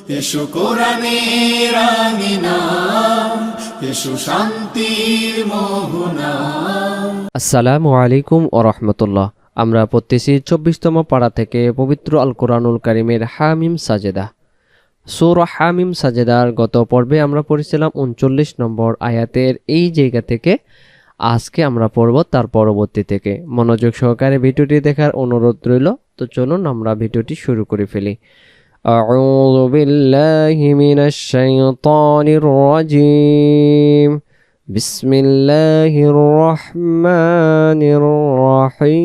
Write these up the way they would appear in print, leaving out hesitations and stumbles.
এসো কোরআনের আঙিনা, এসো শান্তির মোহনা। আসসালামু আলাইকুম ও রহমতুল্লাহ। আমরা পড়তেছি 24তম পারা থেকে পবিত্র আল কোরআনুল কারিমের হামিম সাজেদা। সূরা হামিম সাজেদার গত পর্বে আমরা পড়েছিলাম 39 নম্বর আয়াতের এই জায়গা থেকে। আজকে আমরা পড়ব তার পরবর্তী থেকে। মনোযোগ সহকারে ভিডিওটি দেখার অনুরোধ রইল। তো চলুন আমরা ভিডিওটি শুরু করে ফেলি। আউযু বিল্লাহি মিনাশ শাইতানির রাজিম। বিসমিল্লাহির রহমানির রহিম।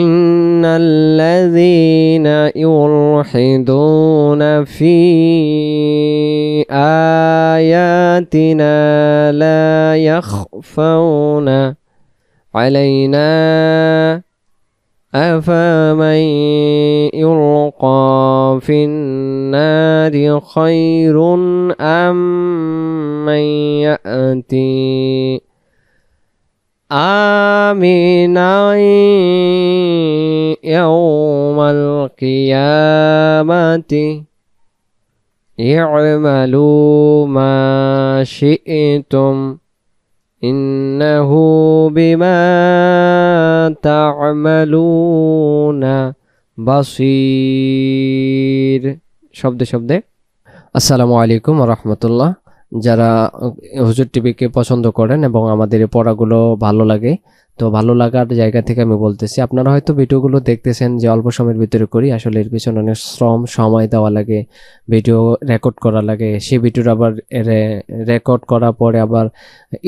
ইন্নাল্লাযীনা ইউলহিদুনা ফি আয়াতিনা লা ইয়াখফাউনা আলাইনা আফামান ইউলকা ফিন্নারি খায়রুন আম্মান ইয়াতি আমিনান ইয়াওমাল কিয়ামাতি ই'মালু মা শি'তুম ইন্নাহু বিমা তা'মালুনা বাসীর। শব্দে শব্দে। আসসালামু আলাইকুম ওয়া রাহমাতুল্লাহ। যারা হুজুর টিভিকে পছন্দ করেন এবং আমাদের এই পড়াগুলো ভালো লাগে, তো ভালো লাগার জায়গা থেকে আমি বলতেছি, আপনারা হয়তো ভিডিওগুলো দেখতেছেন যে অল্প সময়ের ভিতরে করি, আসলে এর পিছনে অনেক শ্রম সময় দেওয়া লাগে, ভিডিও রেকর্ড করা লাগে, সেই ভিডিওর আবার রেকর্ড করার পরে আবার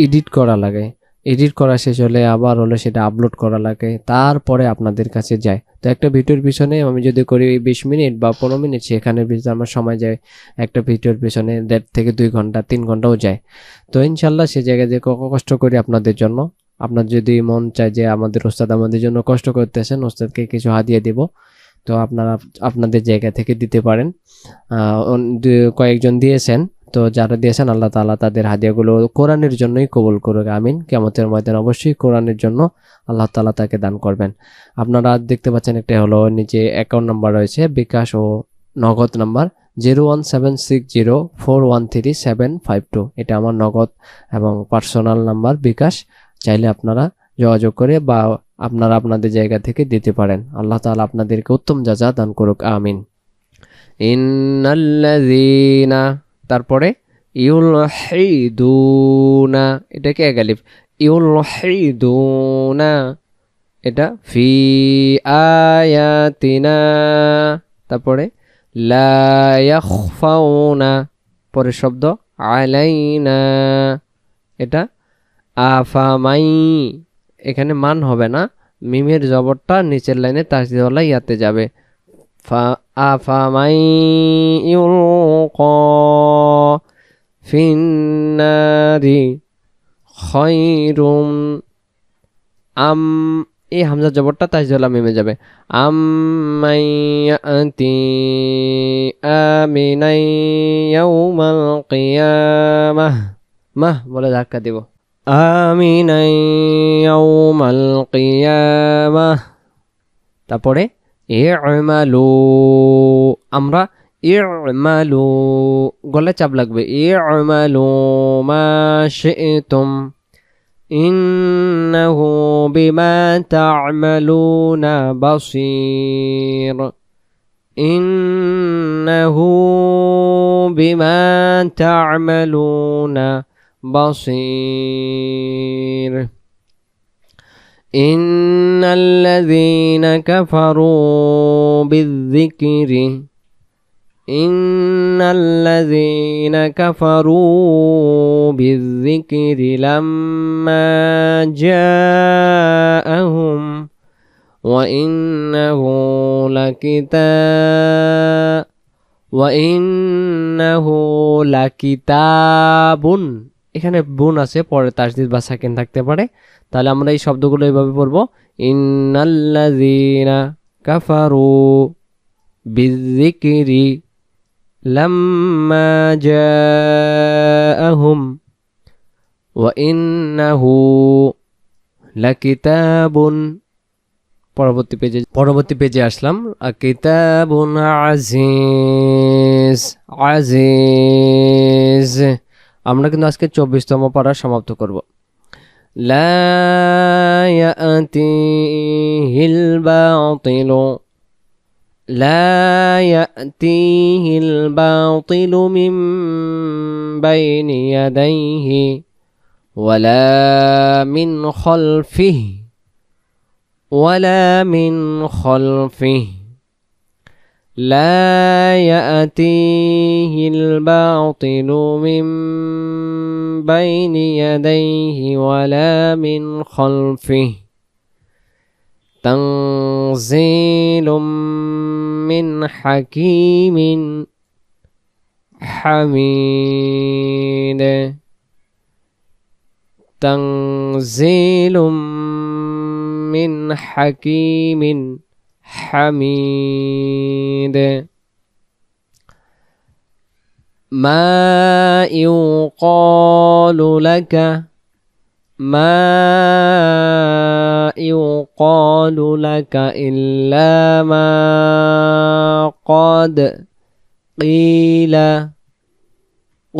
এডিট করা লাগে, এডিট করা শেষ হলে আবার হলো সেটা আপলোড করা লাগে, তারপরে আপনাদের কাছে যায়। তো একটা ভিডিওর পিছনে আমি যদি করি 20 মিনিট বা 15 মিনিট, সেখানের ভিতরে আমার সময় যায় একটা ভিডিওর পিছনে 1.5 থেকে 2 ঘন্টা 3 ঘন্টাও যায়। তো ইনশাল্লাহ সে জায়গায় যে কষ্ট করি আপনাদের জন্য। আপনার যদি মন চায় যে আমাদের ওস্তাদ আমাদের জন্য কষ্ট করতেছেন, ওস্তাদকে কিছু হাদিয়া দিব, তো আপনারা আপনাদের জায়গা থেকে দিতে পারেন। কয়েকজন দিয়েছেন, তো যারা দিয়েছেন আল্লাহ তাআলা তাদের হাদিয়াগুলো কোরআনের জন্যই কবুল করুক, আমিন। কিয়ামতের ময়দানে অবশ্যই কোরআনের জন্য আল্লাহ তাআলা তাকে দান করবেন। আপনারা দেখতে পাচ্ছেন একটা হলো নিচে অ্যাকাউন্ট নাম্বার রয়েছে, বিকাশ ও নগদ নাম্বার 01760413752। এটা আমার নগদ এবং পার্সোনাল নাম্বার বিকাশ। চাইলে আপনারা যোগাযোগ করে বা আপনারা আপনাদের জায়গা থেকে দিতে পারেন। আল্লাহ তাআলা আপনাদেরকে উত্তম জাযা দান করুক, আমিন। ইন্নাল্লাযীনা, তারপরে ইউলহিদুনা, এটাকে একালিফ, ইউলহিদুনা, এটা ফি আয়াতিনা, তারপরে লা ইয়াখফাউনা, পরের শব্দ আলাইনা, এটা আফামাই, এখানে মান হবে না, মিমের জবরটা নিচের লাইনে তাসদীদওয়ালা ইয়াতে যাবে। আফামাই ইউলকা ফিন্নারি খায়রুম, এই হামজা জবরটা তাসদীদওয়ালা মিমে যাবে। আম্মান ইয়াতি আমিনান ইয়াওমাল কিয়ামাহ, মাহ বলে ধাক্কা দিব, আমিনান ইয়াওমাল কিয়ামাহ। তারপরে ই'মালু, আমরা ই'মালু গলে চাপ লাগবে, ই'মালু মা শি'তুম ইন্নাহু বিমা তা'মালুনা বাসীর, ইন্নাহু বিমা তা'মালুনা বাসীর। ইন্নাল্লাযীনা কাফারু বিযযিকরি, ইন্নাল্লাযীনা কাফারু বিযযিকরি লাম্মা জাআহুম ওয়া ইন্নাহু লাকিতাবুন, এখানে বুন আছে, পরে তাসদীদ বা সাকিন থাকতে পারে। তাহলে আমরা এই শব্দগুলো এইভাবে পড়বো, ইন্নাল্লাযীনা কাফারু বিযযিকরি লাম্মা জাআহুম ওয়া ইন্নাহু লাকিতাবুন পরবর্তী পেজে আসলাম। কিতাবুন আজিজ, আজিজ। আমরা কিন্তু আজকে 24তম পারা সমাপ্ত করব। লা ইয়াতিহিল বাতিলু, লা ইয়াতিহিল বাতিলু মিন বাইনি ইয়াদাইহি ওয়ালা মিন খালফিহি ولا من خلفه لا يأتيه الباطل من بين يديه ولا من خلفه تنزيل من حكيم حميد تنزيل من حكيم حميد ما يقال لك، ما يقال لك إلا ما قد قيل،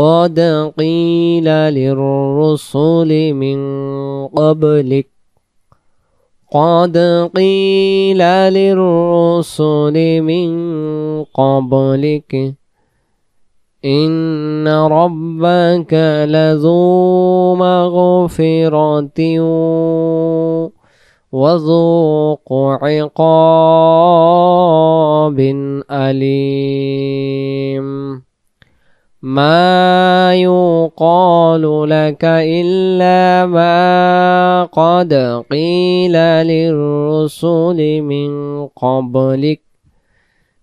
قد قيل للرسل من قبلك، قد قيل للرسل من قبلك إن ربك لذو مغفرة وذو عقاب أليم ما يقال لك إلا ما قد قيل للرسل من قبلك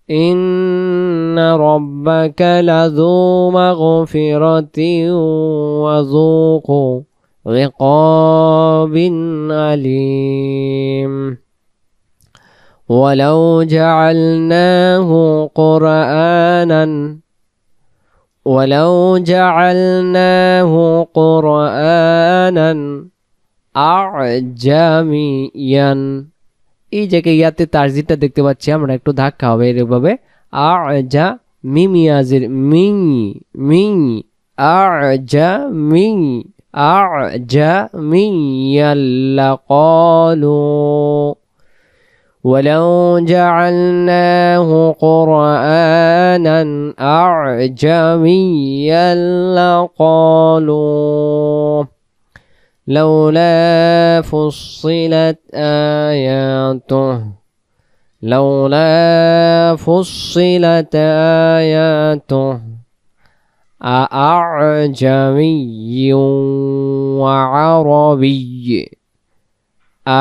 إن ربك لذو مغفرة وذو عقاب أليم ولو جعلناه قرآنا، ولو جعلناه قرآنا أعجميا, এই জায়গায় ইয়াতে তারজিটা দেখতে পাচ্ছি আমরা, একটু ধাক্কা হবে এরভাবে। আজা মিমিয়াজের মিং মিং, আজা মিং, আজা মিয়াল্লা ক্বালু ولو جعلناه قرآنا أعجميا لقالوا لولا فصلت آياته، لولا فصلت آياته أأعجمي وعربي،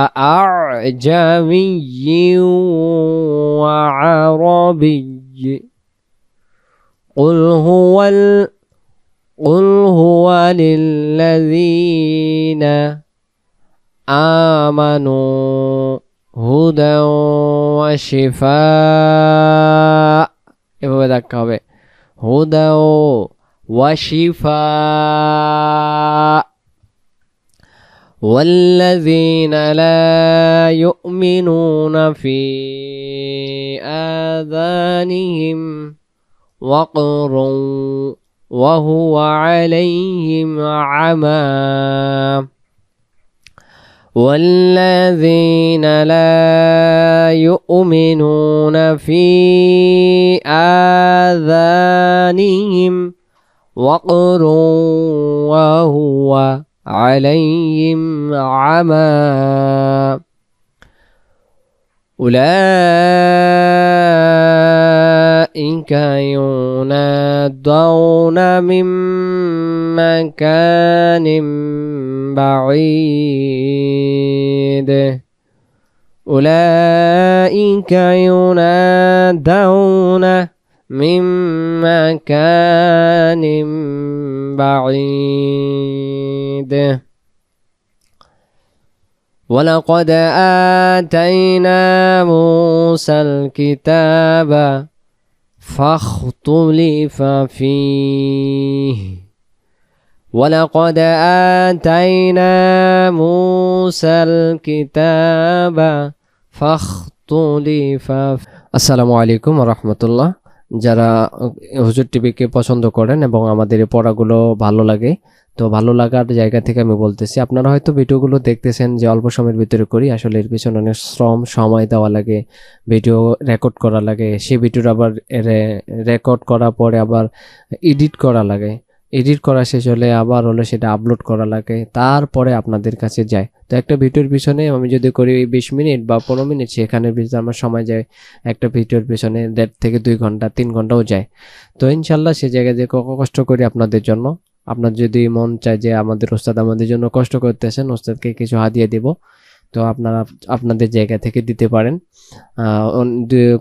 أأعجمي وعربي قل هو للذين آمنوا هدى وشفاء, এভাবে দেখা হবে হুদা وشفاء والذين لا يؤمنون في آذانهم وقر وهو عليهم عمى والذين لا يؤمنون في آذانهم وقر وهو عليهم عمى أولئك ينادون من مكان بعيد، أولئك ينادون من مكان بعيد ولقد آتينا موسى الكتاب فاختلف فيه، ولقد آتينا موسى الكتاب فاختلف আসসালামু আলাইকুম ওয়া রাহমাতুল্লাহ। যারা হুজুর টিভিকে পছন্দ করেন এবং আমাদের এই পড়াগুলো ভালো লাগে, তো ভালো লাগার জায়গা থেকে আমি বলতেছি, আপনারা হয়তো ভিডিওগুলো দেখতেছেন যে অল্প সময়ের ভিতরে করি, আসলে এর পিছনে অনেক শ্রম সময় দেওয়া লাগে, ভিডিও রেকর্ড করা লাগে, সেই ভিডিওর আবার রেকর্ড করার পরে আবার এডিট করা লাগে, এডিট করা শেষ হলে আবার হলো সেটা আপলোড করা লাগে, তারপরে আপনাদের কাছে যায়। তো একটা ভিডিওর পিছনে আমি যদি করি 20 মিনিট বা 15 মিনিট, সেখানের ভিতরে আমার সময় যায় একটা ভিডিওর পিছনে 1.5 থেকে 2 ঘন্টা 3 ঘন্টাও যায়। তো ইনশাল্লাহ সে জায়গায় যে কষ্ট করি আপনাদের জন্য, আপনার যদি মন চায় যে আমাদের ওস্তাদ আমাদের জন্য কষ্ট করতেছেন, ওস্তাদকে কিছু হাদিয়া দিব, তো আপনারা আপনাদের জায়গা থেকে দিতে পারেন।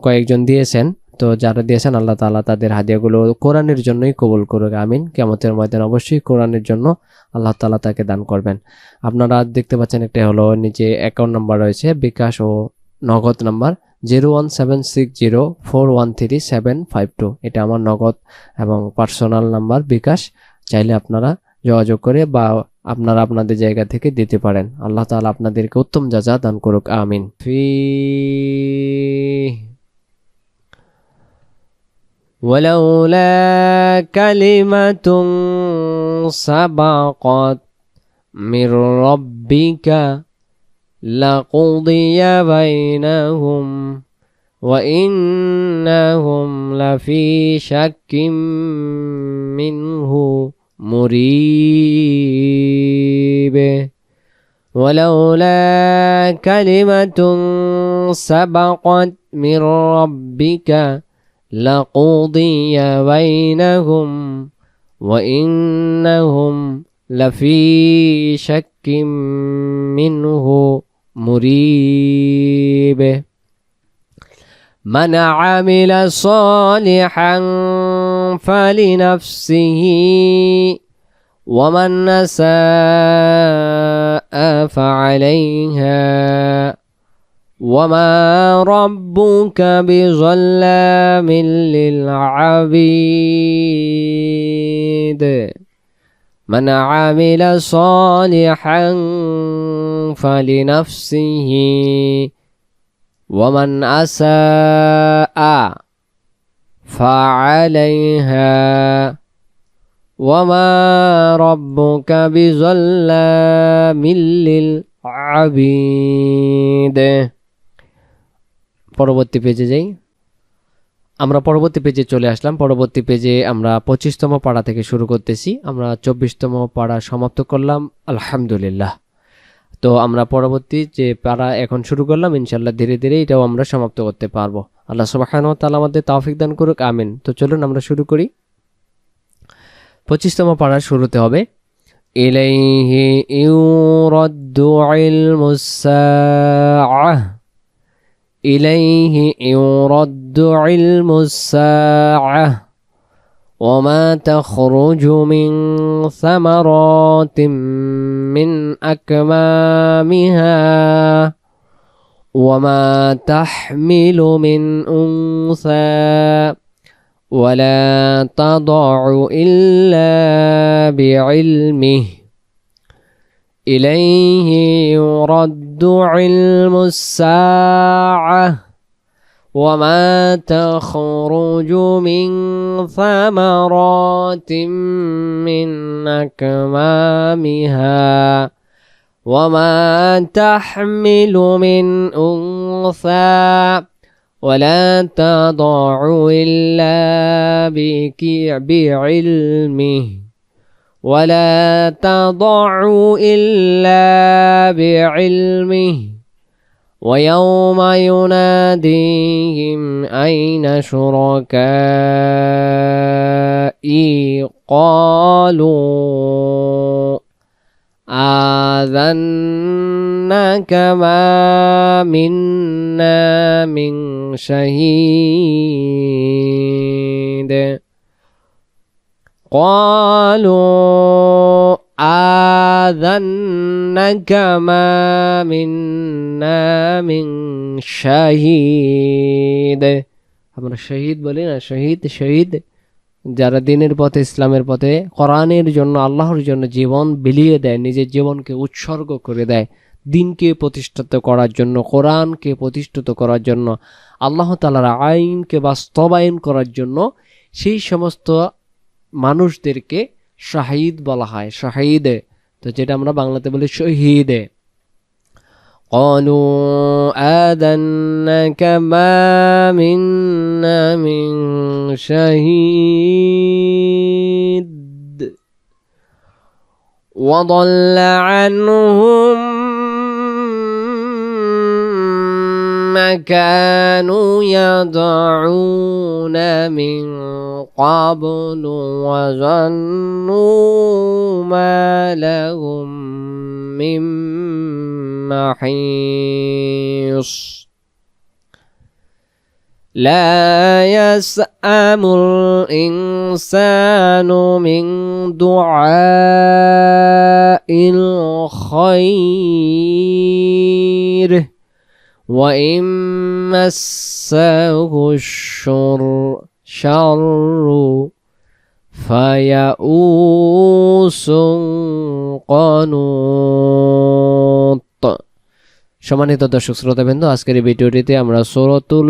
কয়েকজন দিয়েছেন, তো যারা দিয়েছেন আল্লাহ তাআলা তাদের হাদিয়াগুলো কোরআনের জন্যই কবুল করুক, আমিন। কিয়ামতের ময়দানে অবশ্যই কোরআনের জন্য আল্লাহ তাআলা তাকে দান করবেন। আপনারা দেখতে পাচ্ছেন একটা হলো নিচে অ্যাকাউন্ট নাম্বার রয়েছে, বিকাশ ও নগদ নাম্বার 01760413752। এটা আমার নগদ এবং পার্সোনাল নাম্বার বিকাশ। চাইলে আপনারা যোগাযোগ করে বা আপনারা আপনাদের জায়গা থেকে দিতে পারেন। আল্লাহ তাআলা আপনাদেরকে উত্তম জাযা দান করুক, আমিন। ولولا كلمة سبقت من ربك لقضي بينهم وإنهم لفي شك منه مريب ولولا كلمة سبقت من ربك لقضي بينهم وإنهم لفي شك منه مريب من عمل صالحا فلنفسه ومن أساء فعليها وما ربك بظلام للعبيد من عمل صالحا فلنفسه ومن أساء فعليها وما ربك بظلام للعبيد। পরবর্তী পেজে যাই। আমরা পরবর্তী পেজে চলে আসলাম। পরবর্তী পেজে আমরা 25তম পাড়া থেকে শুরু করতেছি। আমরা 24তম পাড়া সমাপ্ত করলাম, আলহামদুলিল্লাহ। তো আমরা পরবর্তী যে পাড়া এখন শুরু করলাম, ইনশাল্লাহ ধীরে ধীরে এটাও আমরা সমাপ্ত করতে পারবো। আল্লাহ সুবহানাহু ওয়া তাআলা আমাদের তৌফিক দান করুক, আমিন। তো চলুন আমরা শুরু করি। 25তম পাড়ার শুরুতে হবে ইলাইহি ইউরাদ্দু ইলমুস সাআহ إليه يرد علم الساعة وما تخرج من ثمرات من أكمامها وما تحمل من أنثى ولا تضع إلا بعلمه إليه يرد علم الساعة وما تخرج من ثمرات من أكمامها وما تحمل من أنثى ولا تضع إلا بعلمه ولا تضع إلا بعلمه ويوم يناديهم أين شركائي قالوا آذناك ما منا من شهيد قالوا آذنك ما منا من شهيد। আমরা শহীদ বলি না, শহীদ শহীদ যারা দিনের পথে, ইসলামের পথে, কোরআনের জন্য, আল্লাহর জন্য জীবন বিলিয়ে দেয়, নিজের জীবনকে উৎসর্গ করে দেয়, দিনকে প্রতিষ্ঠিত করার জন্য, কোরআনকে প্রতিষ্ঠিত করার জন্য, আল্লাহ তাআলার আইনকে বাস্তবায়ন করার জন্য সেই সমস্ত মানুষদেরকে শাহিদ বলা হয়, শাহিদে, তো যেটা আমরা বাংলাতে বলি শহীদে। قالوا آذناك ما منا من شهيد وضل عنهم ما كانوا يدعون من قبل وظنوا ما لهم من محيص لا يسأم الإنسان من دعاء الخير وإن مسه الشر فيئوس قنوط। সম্মানিত দর্শক শ্রোতাবৃন্দ, আজকের এই ভিডিওটিতে আমরা সূরাতুল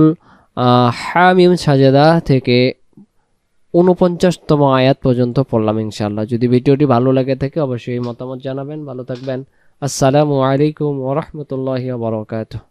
হামিম সাজদা থেকে 49তম আয়াত পর্যন্ত পড়লাম ইনশাআল্লাহ। যদি ভিডিওটি ভালো লাগে থাকে অবশ্যই মতামত জানাবেন। ভালো থাকবেন। আসসালামু আলাইকুম ওয়া রাহমাতুল্লাহি ওয়া বারাকাতুহু।